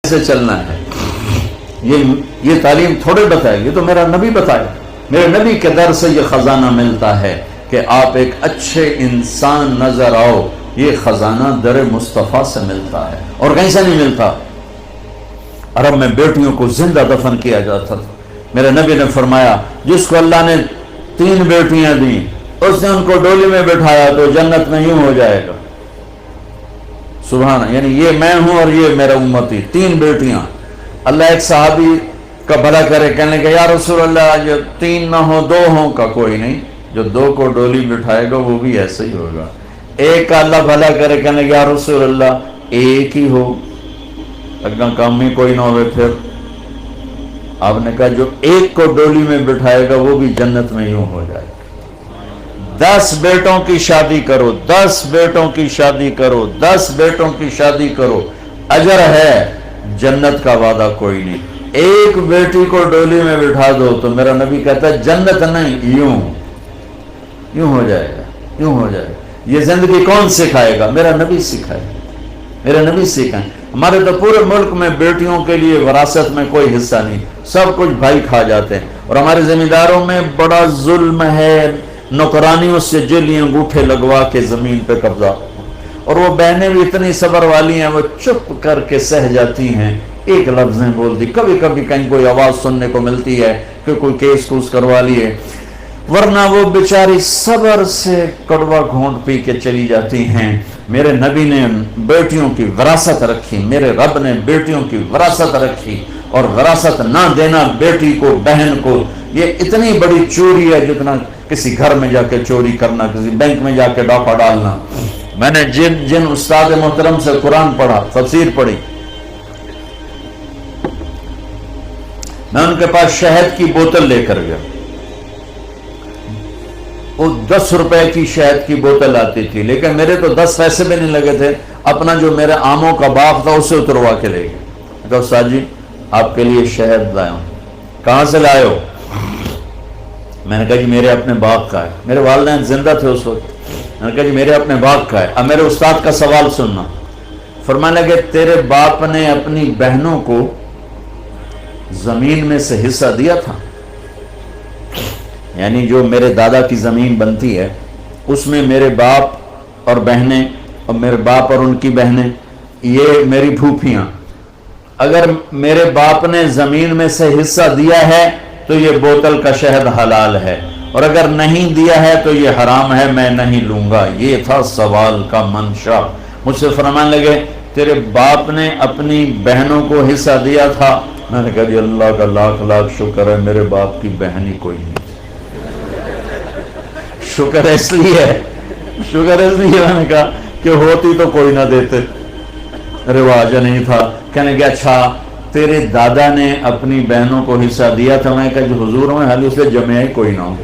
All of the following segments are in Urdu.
سے چلنا ہے، یہ تعلیم تھوڑے بتائے، یہ تو میرا نبی بتائے. میرے نبی کے در سے یہ خزانہ ملتا ہے کہ آپ ایک اچھے انسان نظر آؤ. یہ خزانہ در مصطفیٰ سے ملتا ہے اور کہیں سے نہیں ملتا. عرب میں بیٹیوں کو زندہ دفن کیا جاتا تھا. میرے نبی نے فرمایا جس کو اللہ نے 3 بیٹیاں دیں اس نے ان کو ڈولی میں بٹھایا تو جنت میں یوں ہو جائے گا. سبحان، یعنی یہ میں ہوں اور یہ میرا امتی، 3 بیٹیاں. اللہ ایک صحابی کا بھلا کرے، کہنے لگے یا رسول اللہ جو 3 نہ ہو 2 ہوں. کا کوئی نہیں، جو 2 کو ڈولی بٹھائے گا وہ بھی ایسے ہی ہوگا. ایک کا اللہ بھلا کرے، کہنے لگے یا رسول اللہ 1 ہی ہو، اگر کام میں کوئی نہ ہوئے. پھر آپ نے کہا جو 1 کو ڈولی میں بٹھائے گا وہ بھی جنت میں یوں ہو جائے گا. 10 بیٹوں کی شادی کرو، 10 بیٹوں کی شادی کرو، 10 بیٹوں کی شادی کرو، اجر ہے، جنت کا وعدہ کوئی نہیں. 1 بیٹی کو ڈولی میں بٹھا دو تو میرا نبی کہتا ہے جنت نہیں، یوں ہو جائے گا، یوں ہو جائے گا. یہ زندگی کون سکھائے گا؟ میرا نبی سکھائے گا، میرے نبی سکھائیں. ہمارے تو پورے ملک میں بیٹیوں کے لیے وراثت میں کوئی حصہ نہیں، سب کچھ بھائی کھا جاتے ہیں. اور ہمارے زمینداروں میں بڑا ظلم ہے، نوکرانیوں سے جیلی انگوٹھے لگوا کے زمین پہ قبضہ. اور وہ بہنیں بھی اتنی صبر والی ہیں، وہ چپ کر کے سہ جاتی ہیں، ایک لفظ نہیں بولتی. کبھی کبھی کہیں کوئی آواز سننے کو ملتی ہے کہ کوئی کیس کوس کروا لیے، ورنہ وہ بیچاری صبر سے کڑوا گھونٹ پی کے چلی جاتی ہیں. میرے نبی نے بیٹیوں کی وراثت رکھی، میرے رب نے بیٹیوں کی وراثت رکھی. اور وراثت نہ دینا بیٹی کو، بہن کو، یہ اتنی بڑی چوری ہے جتنا کسی گھر میں جا کے چوری کرنا، کسی بینک میں جا کے ڈاکہ ڈالنا. میں نے جن استاد محترم سے قرآن پڑھا، تفسیر پڑھی، میں ان کے پاس شہد کی بوتل لے کر گیا. وہ 10 روپے کی شہد کی بوتل آتی تھی، لیکن میرے تو 10 پیسے بھی نہیں لگے تھے. اپنا جو میرے آموں کا باغ تھا اسے اتروا کے لے گئے. کہا استاد جی آپ کے لیے شہد لایا ہوں. کہاں سے لائے ہو؟ میں نے کہا جی میرے اپنے باغ کا ہے. میرے والدین زندہ تھے اس وقت. میں نے کہا جی میرے اپنے باغ کا ہے. اب میرے استاد کا سوال سننا. فرمانے لگے تیرے باپ نے اپنی بہنوں کو زمین میں سے حصہ دیا تھا؟ یعنی جو میرے دادا کی زمین بنتی ہے اس میں میرے باپ اور بہنیں، اور میرے باپ اور ان کی بہنیں، یہ میری پھوپھیاں، اگر میرے باپ نے زمین میں سے حصہ دیا ہے تو یہ بوتل کا شہد حلال ہے، اور اگر نہیں دیا ہے تو یہ حرام ہے، میں نہیں لوں گا. یہ تھا سوال کا منشا. مجھ سے فرمانے لگے تیرے باپ نے اپنی بہنوں کو حصہ دیا تھا؟ میں نے کہا جی اللہ کا لاکھ لاکھ شکر ہے میرے باپ کی بہن ہی کوئی نہیں. شکر اس لیے میں نے کہا کہ ہوتی تو کوئی نہ دیتے، رواج نہیں تھا. کہنے کہ اچھا تیرے دادا نے اپنی بہنوں کو حصہ دیا تھا؟ میں کہا جو حضور میں حالی اسے جمعہ ہی کوئی نہ ہو.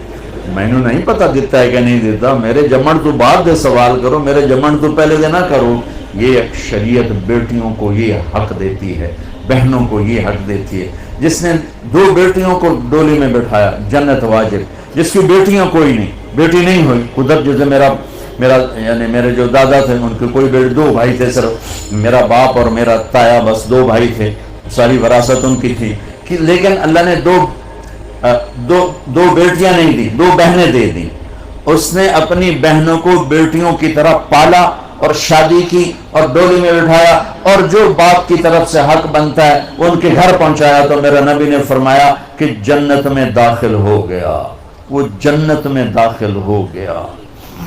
میں نے نہیں پتا دیتا ہے کہ نہیں دیتا. میرے جمن تو بعد دے سوال کرو، میرے جمن تو پہلے دے نہ کرو. یہ شریعت بیٹیوں کو یہ حق دیتی ہے، بہنوں کو یہ حق دیتی ہے. جس نے 2 بیٹیوں کو ڈولی میں بٹھایا جنت واجب. جس کی بیٹیاں کوئی نہیں، بیٹی نہیں ہوئی، ادھر جیسے میرا یعنی میرے جو دادا تھے ان کے کوئی بیٹے، 2 بھائی تھے صرف، میرا باپ اور میرا تایا، بس 2 بھائی تھے، ساری وراثت ان کی تھی. لیکن اللہ نے دو بیٹیاں نہیں دی، 2 بہنیں دے دی. اس نے اپنی بہنوں کو بیٹیوں کی طرح پالا اور شادی کی اور ڈولی میں بٹھایا، اور جو باپ کی طرف سے حق بنتا ہے وہ ان کے گھر پہنچایا. تو میرا نبی نے فرمایا کہ جنت میں داخل ہو گیا، وہ جنت میں داخل ہو گیا.